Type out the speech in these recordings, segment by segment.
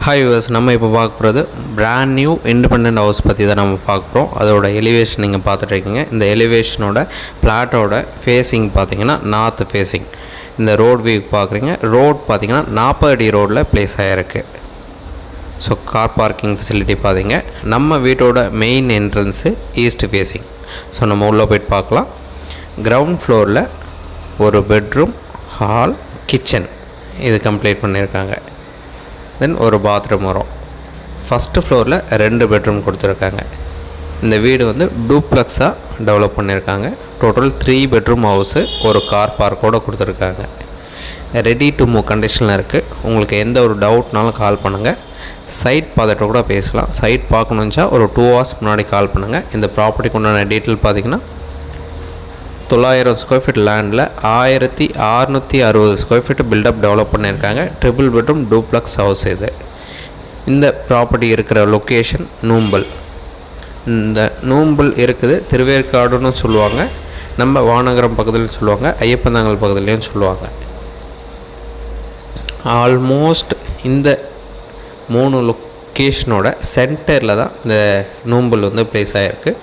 Hi use நம்ம இப்போ பார்க்க போகிறது பிராண்ட் நியூ இண்டிபெண்டன்ட் ஹவுஸ் பற்றி தான் நம்ம பார்க்க போகிறோம். அதோட எலிவேஷன் நீங்கள் பார்த்துட்ருக்கீங்க. இந்த எலிவேஷனோட பிளாட்டோட ஃபேஸிங் பார்த்தீங்கன்னா நார்த் ஃபேஸிங். இந்த ரோட் வியூ பார்க்குறீங்க. ரோட் பார்த்தீங்கன்னா 40 அடி ரோடில் ப்ளேஸ் ஆகிருக்கு. ஸோ கார் பார்க்கிங் ஃபெசிலிட்டி பார்த்தீங்க. நம்ம வீட்டோட main entrance east facing. So நம்ம உள்ளே போய்ட்டு பார்க்கலாம். கிரவுண்ட் ஃப்ளோரில் ஒரு பெட்ரூம், ஹால், கிச்சன் இது கம்ப்ளீட் பண்ணியிருக்காங்க. தென் ஒரு பாத்ரூம் வரும். ஃபஸ்ட்டு ஃப்ளோரில் 2 பெட்ரூம் கொடுத்துருக்காங்க. இந்த வீடு வந்து டூப்ளக்ஸாக டெவலப் பண்ணியிருக்காங்க. டோட்டல் 3 பெட்ரூம் ஹவுஸு, ஒரு கார் பார்க்கோடு கொடுத்துருக்காங்க. ரெடி டு மூவ் கண்டிஷனில் இருக்குது. உங்களுக்கு எந்த ஒரு டவுட்னாலும் கால் பண்ணுங்கள். சைட் பார்த்துட்டு கூட பேசலாம். சைட் பார்க்கணுச்சா ஒரு 2 hours முன்னாடி கால் பண்ணுங்கள். இந்த ப்ராப்பர்ட்டிக்கு உண்டான டீட்டெயில் பார்த்திங்கன்னா 900 ஸ்கொயர் ஃபீட் லேண்டில் 1660 ஸ்கொயர் ஃபீட் பில்டப் டெவலப் பண்ணியிருக்காங்க. ட்ரிபிள் பெட்ரூம் டூப்ளக்ஸ் ஹவுஸ் இது. இந்த ப்ராப்பர்ட்டி இருக்கிற லொக்கேஷன் நூம்பல். இந்த நூம்பல் இருக்குது திருவேற்காடுன்னு சொல்லுவாங்க. நம்ம வானகரம் பக்கத்துலையும் சொல்லுவாங்க, ஐயப்பந்தாங்கல் பக்கத்துலேயும் சொல்லுவாங்க. ஆல்மோஸ்ட் இந்த 3 லொக்கேஷனோட சென்டரில் தான் இந்த நூம்பல் வந்து ப்ளேஸ் ஆகிருக்கு.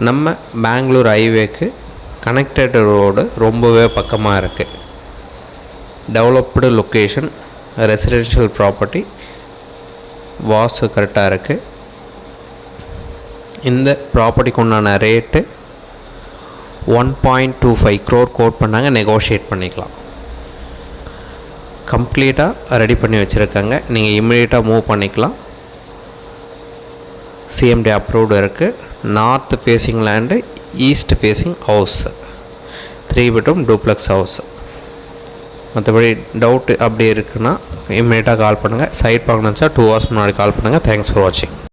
நம்ம பெங்களூர் ஹைவேக்கு கனெக்டட் ரோடு ரொம்பவே பக்கமாக இருக்குது. Developed location, residential property, vastu கரெக்டாக இருக்குது. இந்த ப்ராப்பர்ட்டிக்கு உண்டான ரேட்டு 1.25 crore கோட் பண்ணாங்க. நெகோஷியேட் பண்ணிக்கலாம். கம்ப்ளீட்டாக ரெடி பண்ணி வச்சுருக்காங்க. நீங்கள் இம்மிடியேட்டாக மூவ் பண்ணிக்கலாம். சிஎம்டி அப்ரூவ்டு இருக்குது. North facing land, east facing house, 3 bedroom duplex house. மற்றபடி டவுட்டு அப்படி இருக்குன்னா இம்மீடியட்டாக கால் பண்ணுங்கள். சைட் பார்க்கணுச்சா 2 hours முன்னாடி கால் பண்ணுங்கள். தேங்க்ஸ் ஃபார் வாட்சிங்.